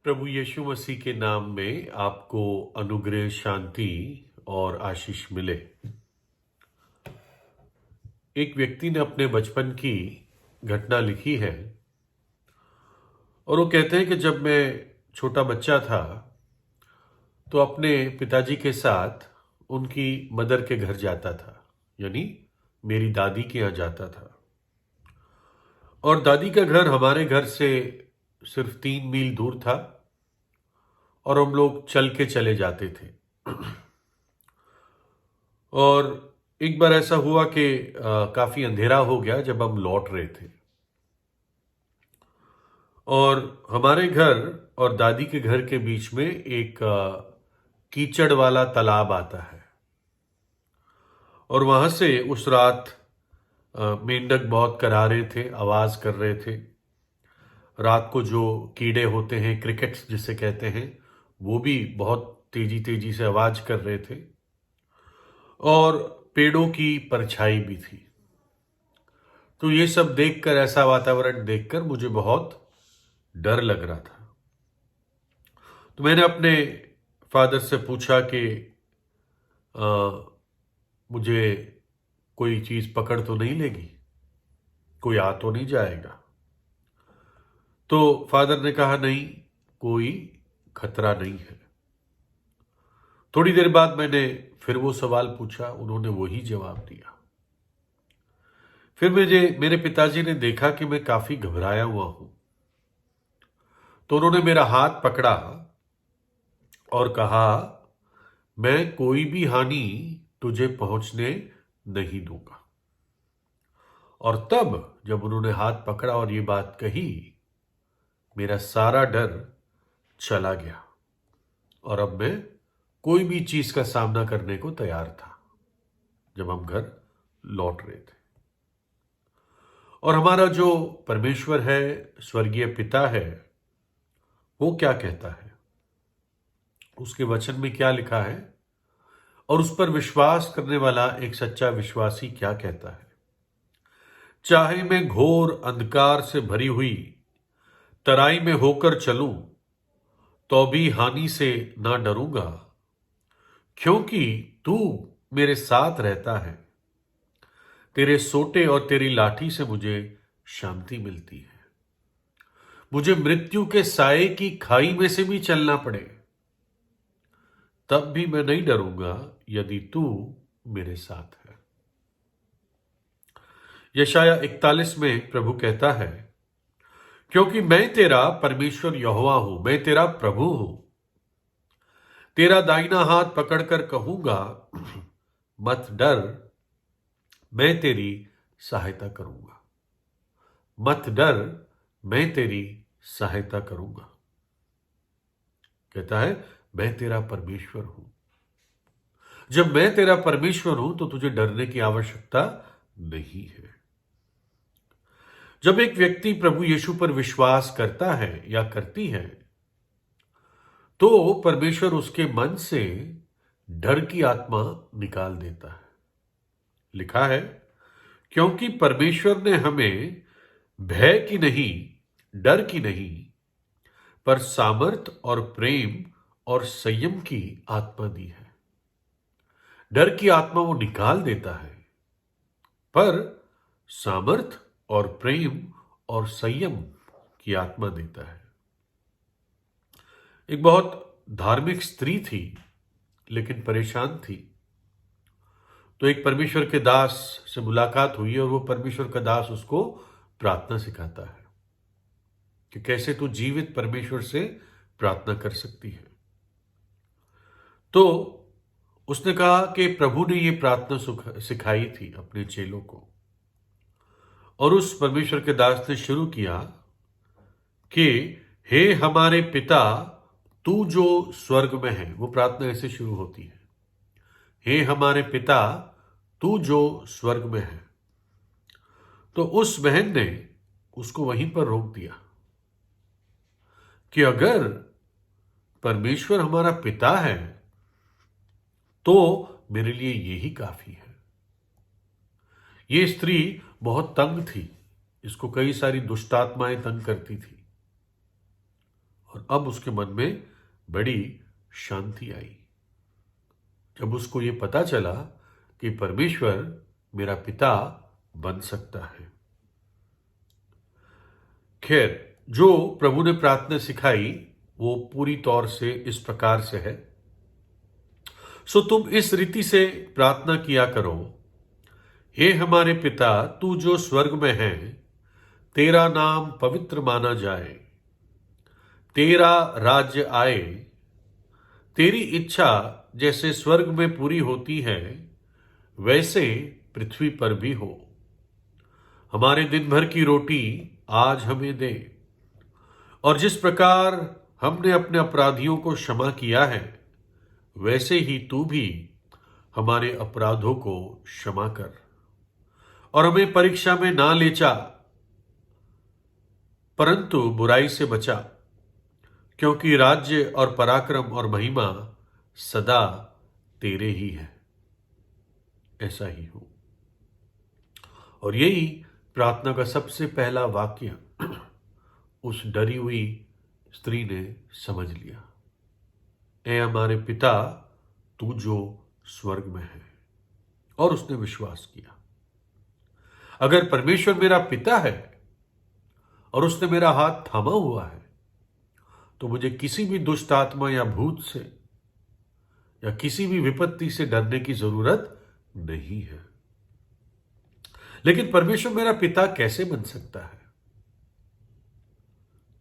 प्रभु यीशु मसीह के नाम में आपको अनुग्रह, शांति और आशीष मिले। एक व्यक्ति ने अपने बचपन की घटना लिखी है और वो कहते हैं कि जब मैं छोटा बच्चा था तो अपने पिताजी के साथ उनकी मदर के घर जाता था, यानी मेरी दादी के यहाँ जाता था। और दादी का घर हमारे घर से सिर्फ 3 मील दूर था और हम लोग चल के चले जाते थे। और एक बार ऐसा हुआ कि काफी अंधेरा हो गया जब हम लौट रहे थे और हमारे घर और दादी के घर के बीच में एक कीचड़ वाला तालाब आता है। और वहां से उस रात मेंढक बहुत करा रहे थे, आवाज कर रहे थे। रात को जो कीड़े होते हैं, क्रिकेट्स जिसे कहते हैं, वो भी बहुत तेजी तेजी से आवाज कर रहे थे और पेड़ों की परछाई भी थी। तो ये सब देखकर, ऐसा वातावरण देखकर मुझे बहुत डर लग रहा था। तो मैंने अपने फादर से पूछा कि आ, मुझे कोई चीज पकड़ तो नहीं लेगी, कोई आ तो नहीं जाएगा। तो फादर ने कहा नहीं, कोई खतरा नहीं है। थोड़ी देर बाद मैंने फिर वो सवाल पूछा, उन्होंने वही जवाब दिया। फिर मेरे पिताजी ने देखा कि मैं काफी घबराया हुआ हूं, तो उन्होंने मेरा हाथ पकड़ा और कहा, मैं कोई भी हानि तुझे पहुंचने नहीं दूंगा। और तब जब उन्होंने हाथ पकड़ा और ये बात कही, मेरा सारा डर चला गया और अब मैं कोई भी चीज का सामना करने को तैयार था जब हम घर लौट रहे थे। और हमारा जो परमेश्वर है, स्वर्गीय पिता है, वो क्या कहता है, उसके वचन में क्या लिखा है और उस पर विश्वास करने वाला एक सच्चा विश्वासी क्या कहता है। चाहे मैं घोर अंधकार से भरी हुई तराई में होकर चलूं तो भी हानि से ना डरूंगा, क्योंकि तू मेरे साथ रहता है। तेरे सोटे और तेरी लाठी से मुझे शांति मिलती है। मुझे मृत्यु के साए की खाई में से भी चलना पड़े, तब भी मैं नहीं डरूंगा, यदि तू मेरे साथ है। यशाया 41 में प्रभु कहता है, क्योंकि मैं तेरा परमेश्वर यहोवा हूं, मैं तेरा प्रभु हूं। तेरा दाहिना हाथ पकड़कर कहूंगा, मत डर, मैं तेरी सहायता करूंगा। मत डर, मैं तेरी सहायता करूंगा। कहता है, मैं तेरा परमेश्वर हूं। जब मैं तेरा परमेश्वर हूं तो तुझे डरने की आवश्यकता नहीं है। जब एक व्यक्ति प्रभु यीशु पर विश्वास करता है या करती है, तो परमेश्वर उसके मन से डर की आत्मा निकाल देता है। लिखा है, क्योंकि परमेश्वर ने हमें भय की नहीं, डर की नहीं, पर सामर्थ और प्रेम और संयम की आत्मा दी है। डर की आत्मा वो निकाल देता है, पर सामर्थ और प्रेम और संयम की आत्मा देता है। एक बहुत धार्मिक स्त्री थी, लेकिन परेशान थी। तो एक परमेश्वर के दास से मुलाकात हुई और वो परमेश्वर का दास उसको प्रार्थना सिखाता है कि कैसे तू जीवित परमेश्वर से प्रार्थना कर सकती है। तो उसने कहा कि प्रभु ने ये प्रार्थना सिखाई थी अपने चेलों को। और उस परमेश्वर के दास ने शुरू किया कि हे हमारे पिता, तू जो स्वर्ग में है। वो प्रार्थना ऐसे शुरू होती है, हे हमारे पिता, तू जो स्वर्ग में है। तो उस बहन ने उसको वहीं पर रोक दिया कि अगर परमेश्वर हमारा पिता है तो मेरे लिए यही काफी है। ये स्त्री बहुत तंग थी, इसको कई सारी दुष्टात्माएं तंग करती थी। और और अब उसके मन में बड़ी शांति आई जब उसको ये पता चला कि परमेश्वर मेरा पिता बन सकता है। खैर, जो प्रभु ने प्रार्थना सिखाई वो पूरी तौर से इस प्रकार से है। सो तुम इस रीति से प्रार्थना किया करो, हे हमारे पिता तू जो स्वर्ग में है, तेरा नाम पवित्र माना जाए, तेरा राज्य आए, तेरी इच्छा जैसे स्वर्ग में पूरी होती है वैसे पृथ्वी पर भी हो। हमारे दिन भर की रोटी आज हमें दे, और जिस प्रकार हमने अपने अपराधियों को क्षमा किया है वैसे ही तू भी हमारे अपराधों को क्षमा कर, और हमें परीक्षा में ना ले जा परंतु बुराई से बचा, क्योंकि राज्य और पराक्रम और महिमा सदा तेरे ही है। ऐसा ही हो। और यही प्रार्थना का सबसे पहला वाक्य उस डरी हुई स्त्री ने समझ लिया, ऐ हमारे पिता तू जो स्वर्ग में है, और उसने विश्वास किया अगर परमेश्वर मेरा पिता है और उसने मेरा हाथ थामा हुआ है तो मुझे किसी भी दुष्ट आत्मा या भूत से या किसी भी विपत्ति से डरने की जरूरत नहीं है। लेकिन परमेश्वर मेरा पिता कैसे बन सकता है?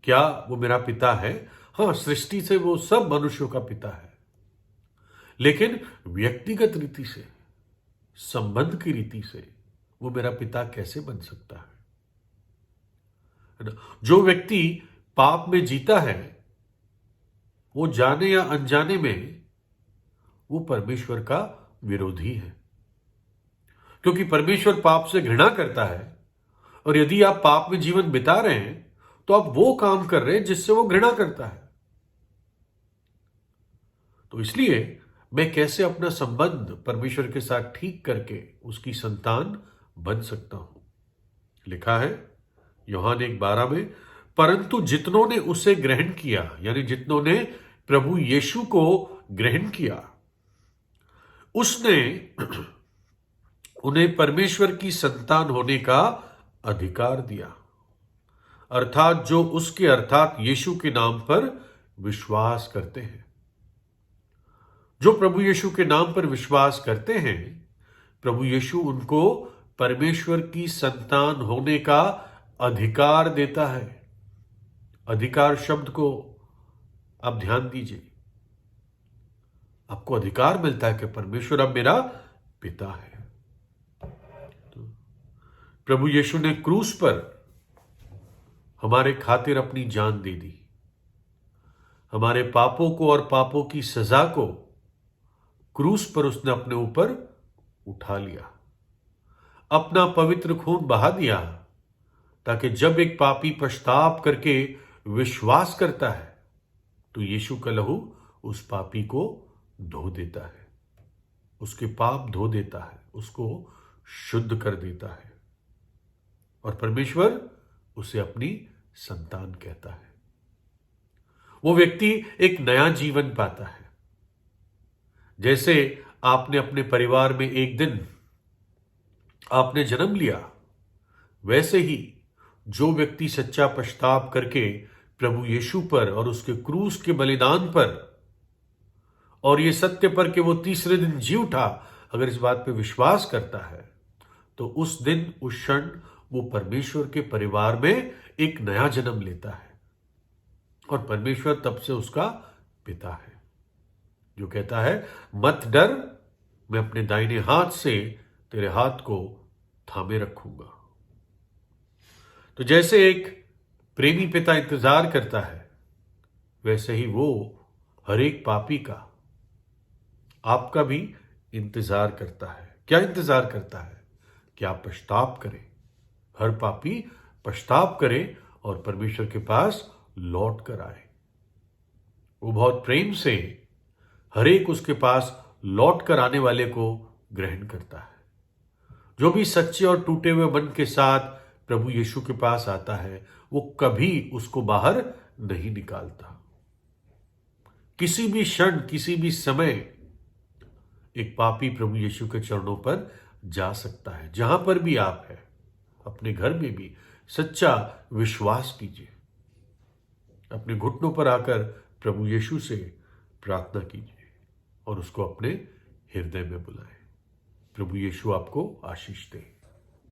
क्या वो मेरा पिता है? हाँ, सृष्टि से वो सब मनुष्यों का पिता है, लेकिन व्यक्तिगत रीति से, संबंध की रीति से वो मेरा पिता कैसे बन सकता है ना? जो व्यक्ति पाप में जीता है वो जाने या अनजाने में वो परमेश्वर का विरोधी है, क्योंकि परमेश्वर पाप से घृणा करता है, और यदि आप पाप में जीवन बिता रहे हैं तो आप वो काम कर रहे हैं जिससे वो घृणा करता है। तो इसलिए मैं कैसे अपना संबंध परमेश्वर के साथ ठीक करके उसकी संतान बन सकता हूं? लिखा है यूहन्ना 1:12 में, परंतु जितनों ने उसे ग्रहण किया, यानी जितनों ने प्रभु यीशु को ग्रहण किया, उसने उन्हें परमेश्वर की संतान होने का अधिकार दिया, अर्थात जो उसके अर्थात यीशु के नाम पर विश्वास करते हैं। जो प्रभु यीशु के नाम पर विश्वास करते हैं, प्रभु यीशु उनको परमेश्वर की संतान होने का अधिकार देता है। अधिकार शब्द को आप ध्यान दीजिए, आपको अधिकार मिलता है कि परमेश्वर अब मेरा पिता है। तो प्रभु यीशु ने क्रूस पर हमारे खातिर अपनी जान दे दी, हमारे पापों को और पापों की सजा को क्रूस पर उसने अपने ऊपर उठा लिया, अपना पवित्र खून बहा दिया, ताकि जब एक पापी पश्चाताप करके विश्वास करता है तो यीशु का लहू उस पापी को धो देता है, उसके पाप धो देता है, उसको शुद्ध कर देता है, और परमेश्वर उसे अपनी संतान कहता है। वो व्यक्ति एक नया जीवन पाता है। जैसे आपने अपने परिवार में एक दिन आपने जन्म लिया, वैसे ही जो व्यक्ति सच्चा पश्चाताप करके प्रभु यीशु पर और उसके क्रूस के बलिदान पर और ये सत्य पर कि वो तीसरे दिन जी उठा, अगर इस बात पे विश्वास करता है तो उस दिन उस क्षण वो परमेश्वर के परिवार में एक नया जन्म लेता है, और परमेश्वर तब से उसका पिता है, जो कहता है मत डर, मैं अपने दाहिने हाथ से तेरे हाथ को थामे रखूंगा। तो जैसे एक प्रेमी पिता इंतजार करता है, वैसे ही वो हर एक पापी का, आपका भी इंतजार करता है। क्या इंतजार करता है? कि आप पश्चाताप करें, हर पापी पश्चाताप करे और परमेश्वर के पास लौट कर आए। वो बहुत प्रेम से हर एक उसके पास लौट कर आने वाले को ग्रहण करता है। जो भी सच्चे और टूटे हुए मन के साथ प्रभु यीशु के पास आता है, वो कभी उसको बाहर नहीं निकालता। किसी भी क्षण, किसी भी समय एक पापी प्रभु यीशु के चरणों पर जा सकता है। जहां पर भी आप हैं, अपने घर में भी सच्चा विश्वास कीजिए। अपने घुटनों पर आकर प्रभु यीशु से प्रार्थना कीजिए और उसको अपने हृदय में बुलाएं। प्रभु यीशु आपको आशीष दे।